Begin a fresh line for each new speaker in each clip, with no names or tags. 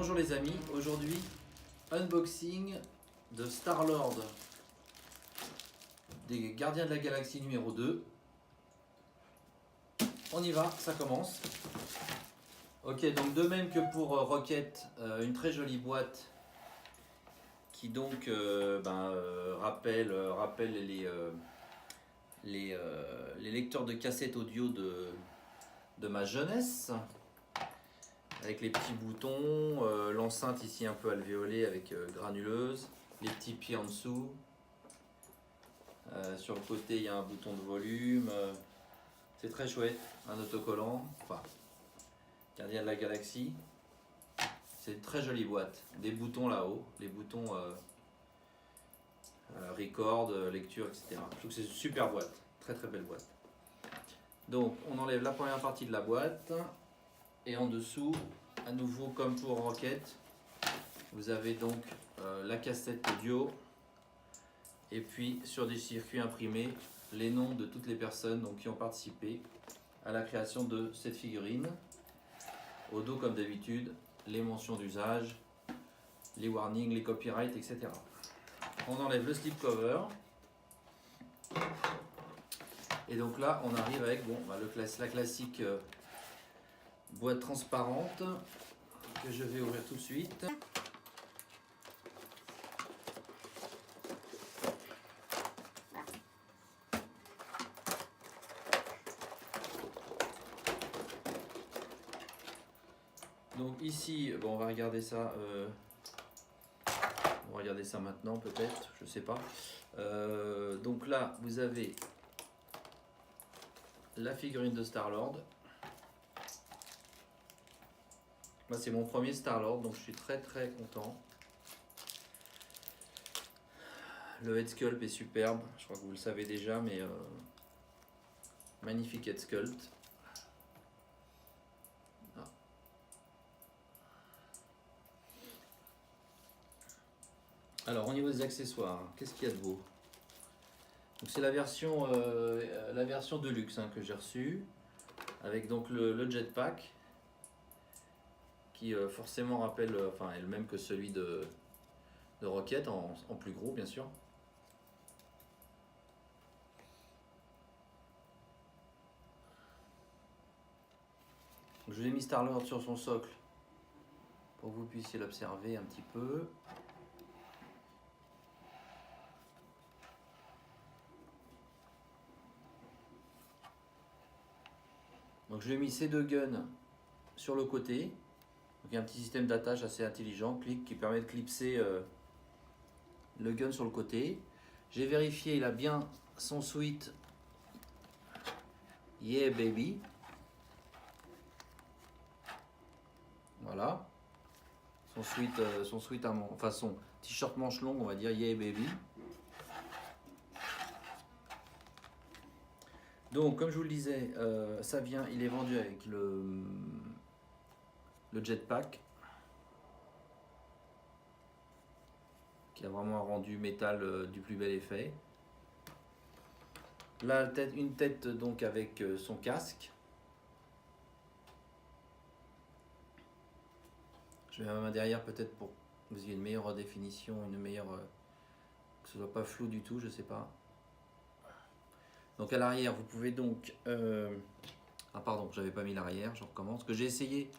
Bonjour les amis, aujourd'hui unboxing de Star-Lord des Gardiens de la Galaxie numéro 2. On y va, ça commence. Ok, donc de même que pour Rocket, une très jolie boîte qui donc rappelle les lecteurs de cassettes audio de ma jeunesse. Avec les petits boutons, l'enceinte ici un peu alvéolée avec granuleuse, les petits pieds en dessous. Sur le côté il y a un bouton de volume, c'est très chouette, un autocollant, enfin, Gardien de la Galaxie. C'est une très jolie boîte, des boutons là-haut, les boutons record, lecture, etc. Je trouve que c'est une super boîte, très très belle boîte. Donc on enlève la première partie de la boîte et en dessous, à nouveau comme pour Rocket, vous avez donc la cassette audio et puis sur des circuits imprimés les noms de toutes les personnes donc, qui ont participé à la création de cette figurine. Au dos comme d'habitude, les mentions d'usage, les warnings, les copyrights, etc. On enlève le slipcover. Et donc là on arrive avec la classique boîte transparente que je vais ouvrir tout de suite. Donc ici, on va regarder ça. On va regarder ça maintenant peut-être, je sais pas. Donc là, vous avez la figurine de Star-Lord. Moi, c'est mon premier Star-Lord, donc je suis très très content. Le head sculpt est superbe, je crois que vous le savez déjà, mais magnifique head sculpt. Ah. Alors au niveau des accessoires, qu'est-ce qu'il y a de beau? C'est la version Deluxe que j'ai reçue, avec donc le jetpack, qui forcément rappelle, est le même que celui de Rocket, en plus gros bien sûr. Je vous ai mis Star-Lord sur son socle pour que vous puissiez l'observer un petit peu. Donc je lui ai mis ces deux guns sur le côté. Donc il y a un petit système d'attache assez intelligent, clic, qui permet de clipser le gun sur le côté. J'ai vérifié, il a bien son suite Yeah Baby. Voilà. Son suite son t-shirt manche longue, on va dire Yeah Baby. Donc comme je vous le disais, il est vendu avec le jetpack, qui a vraiment un rendu métal du plus bel effet. Là, une tête donc avec son casque. Je mets ma main derrière peut-être pour que vous ayez une meilleure définition, que ce soit pas flou du tout, je sais pas. Donc à l'arrière, vous pouvez donc... Ah pardon, j'avais pas mis l'arrière, je recommence. Que j'ai essayé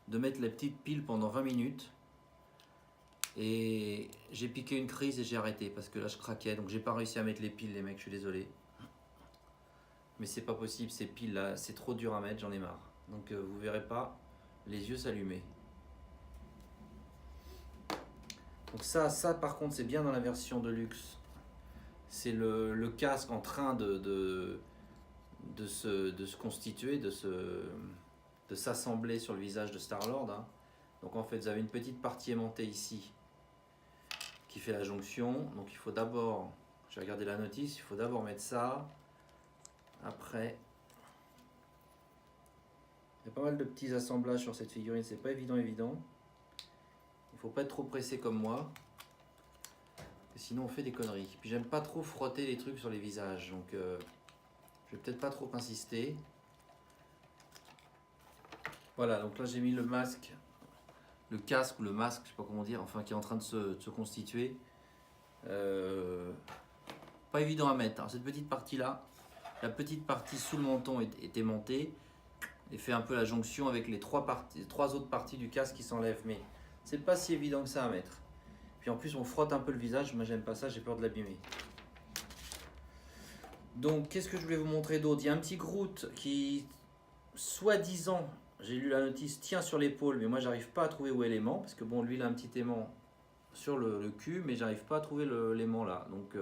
de mettre la petite pile pendant 20 minutes. Et j'ai piqué une crise et j'ai arrêté parce que là je craquais. Donc j'ai pas réussi à mettre les piles, les mecs, je suis désolé. Mais c'est pas possible, ces piles là, c'est trop dur à mettre, j'en ai marre. Donc vous verrez pas les yeux s'allumer. Donc ça par contre c'est bien dans la version de luxe. C'est le casque en train de se constituer, de s'assembler sur le visage de Star-Lord. Donc en fait vous avez une petite partie aimantée ici qui fait la jonction. Donc il faut d'abord, j'ai regardé la notice, il faut d'abord mettre ça. Après, il y a pas mal de petits assemblages sur cette figurine, c'est pas évident. Il faut pas être trop pressé comme moi, sinon on fait des conneries. Puis j'aime pas trop frotter les trucs sur les visages, donc je vais peut-être pas trop insister. Voilà, donc là j'ai mis le masque le casque ou le masque, je sais pas comment dire, enfin qui est en train de se constituer. Pas évident à mettre. Alors, cette petite partie là, la petite partie sous le menton est aimantée et fait un peu la jonction avec les trois autres parties du casque qui s'enlèvent, mais c'est pas si évident que ça à mettre. Puis en plus on frotte un peu le visage, moi j'aime pas ça, j'ai peur de l'abîmer. Donc qu'est-ce que je voulais vous montrer d'autre? Il y a un petit Groot qui, soi-disant, j'ai lu la notice, tient sur l'épaule, mais moi j'arrive pas à trouver où est l'aimant, parce que bon, lui il a un petit aimant sur le cul, mais j'arrive pas à trouver l'aimant là, donc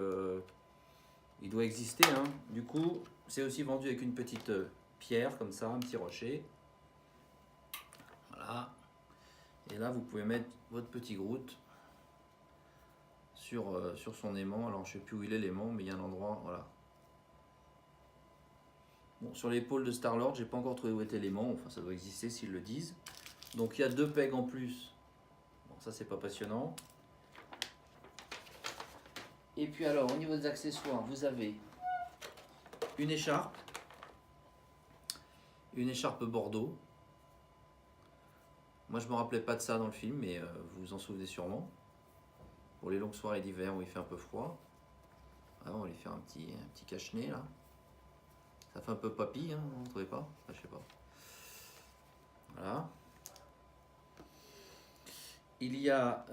il doit exister, hein. Du coup c'est aussi vendu avec une petite pierre comme ça, un petit rocher, voilà, et là vous pouvez mettre votre petit Groot sur son aimant. Alors je sais plus où il est l'aimant, mais il y a un endroit, voilà. Bon, sur l'épaule de Star-Lord, j'ai pas encore trouvé où était l'aimant, enfin ça doit exister s'ils le disent. Donc il y a 2 pegs en plus. Bon, ça c'est pas passionnant. Et puis alors, au niveau des accessoires, vous avez une écharpe bordeaux. Moi je me rappelais pas de ça dans le film, mais vous vous en souvenez sûrement. Pour les longues soirées d'hiver où il fait un peu froid. Ah, on va lui faire un petit cache-nez là. Ça fait un peu papy, hein, vous ne trouvez pas? Enfin, je sais pas. Voilà. Il y a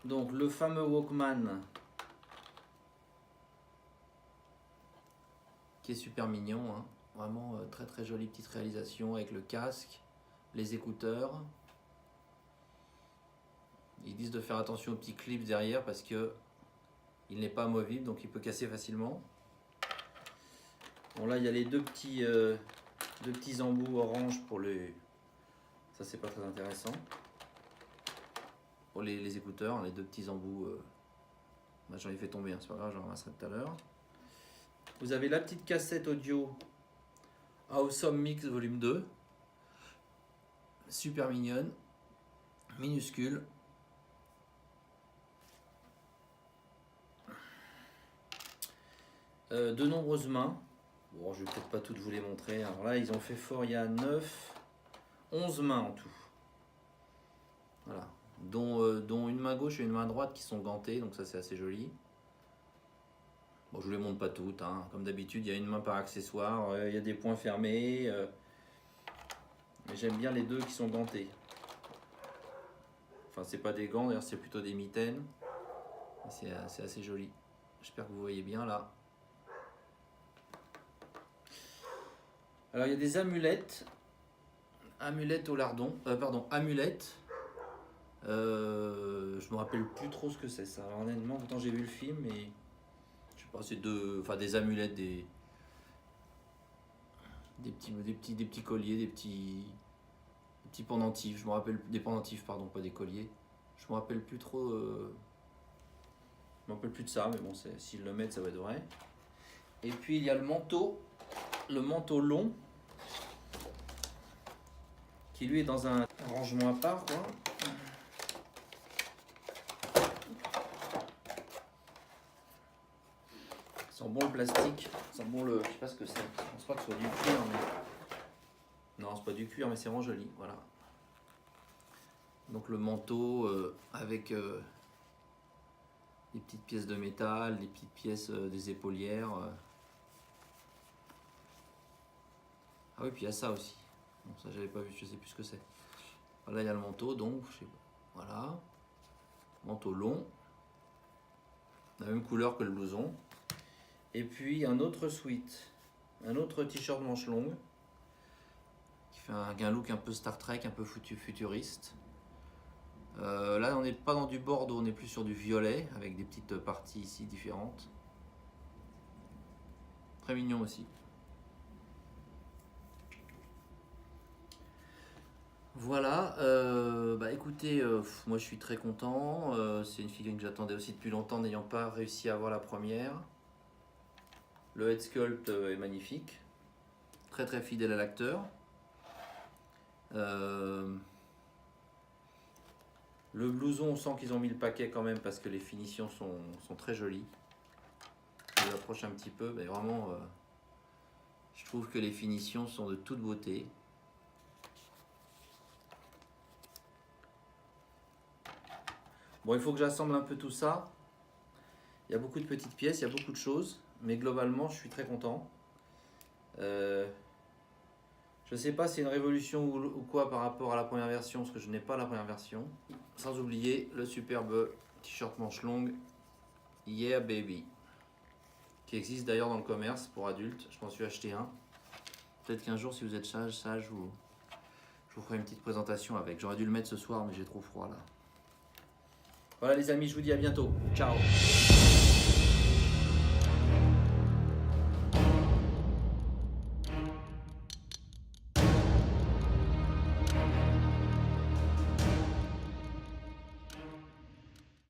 donc le fameux Walkman qui est super mignon, hein. Vraiment très très jolie petite réalisation avec le casque, les écouteurs. Ils disent de faire attention aux petits clips derrière parce que il n'est pas amovible, donc il peut casser facilement. Bon là il y a les deux petits embouts orange pour les... Ça c'est pas très intéressant. Pour les écouteurs, les 2 petits embouts, j'en ai fait tomber, hein, c'est pas grave, j'en ramasserai tout à l'heure. Vous avez la petite cassette audio Awesome Mix Volume 2. Super mignonne, minuscule. De nombreuses mains. Bon, je vais peut-être pas toutes vous les montrer. Alors là, ils ont fait fort, il y a 11 mains en tout. Voilà. Dont une main gauche et une main droite qui sont gantées, donc ça c'est assez joli. Bon, je vous les montre pas toutes, hein. Comme d'habitude, il y a une main par accessoire, il y a des poings fermés. Mais j'aime bien les 2 qui sont gantés. Enfin, c'est pas des gants, d'ailleurs, c'est plutôt des mitaines. C'est assez joli. J'espère que vous voyez bien là. Alors il y a des amulettes. Amulettes au lardon. Pardon, amulettes. Je me rappelle plus trop ce que c'est ça. Alors, honnêtement, pourtant j'ai vu le film, mais je sais pas, c'est des amulettes, des petits colliers, des petits pendentifs. Je me rappelle des pendentifs, pardon, pas des colliers. Je me rappelle plus trop. Je me rappelle plus de ça, mais bon, s'ils le mettent, ça va être vrai. Et puis il y a le manteau long, qui lui est dans un rangement à part, quoi. Ça sent bon le plastique, ça sent bon le... Je sais pas ce que c'est, je pense pas que ce soit du cuir, mais... Non, c'est pas du cuir, mais c'est vraiment joli, voilà. Donc le manteau avec des petites pièces de métal, des petites pièces des épaulières. Ah oui, puis il y a ça aussi. Bon, ça j'avais pas vu, je sais plus ce que c'est. Voilà, il y a le manteau, donc je sais pas. Voilà, manteau long, la même couleur que le blouson. Et puis un autre sweat, un autre t-shirt manche longue qui fait un look un peu Star Trek, un peu futuriste. Là on n'est pas dans du bordeaux, on est plus sur du violet avec des petites parties ici différentes. Très mignon aussi. Voilà, écoutez, moi je suis très content. C'est une figurine que j'attendais aussi depuis longtemps, n'ayant pas réussi à avoir la première. Le head sculpt est magnifique, très très fidèle à l'acteur. Le blouson, on sent qu'ils ont mis le paquet quand même parce que les finitions sont très jolies. Je l'approche un petit peu, mais vraiment, je trouve que les finitions sont de toute beauté. Bon, il faut que j'assemble un peu tout ça. Il y a beaucoup de petites pièces, il y a beaucoup de choses, mais globalement, je suis très content. Je ne sais pas si c'est une révolution ou quoi par rapport à la première version, parce que je n'ai pas la première version. Sans oublier le superbe t-shirt manche longue Yeah Baby, qui existe d'ailleurs dans le commerce pour adultes. Je m'en suis acheté un. Peut-être qu'un jour, si vous êtes sage, je vous ferai une petite présentation avec. J'aurais dû le mettre ce soir, mais j'ai trop froid là. Voilà les amis, je vous dis à bientôt. Ciao.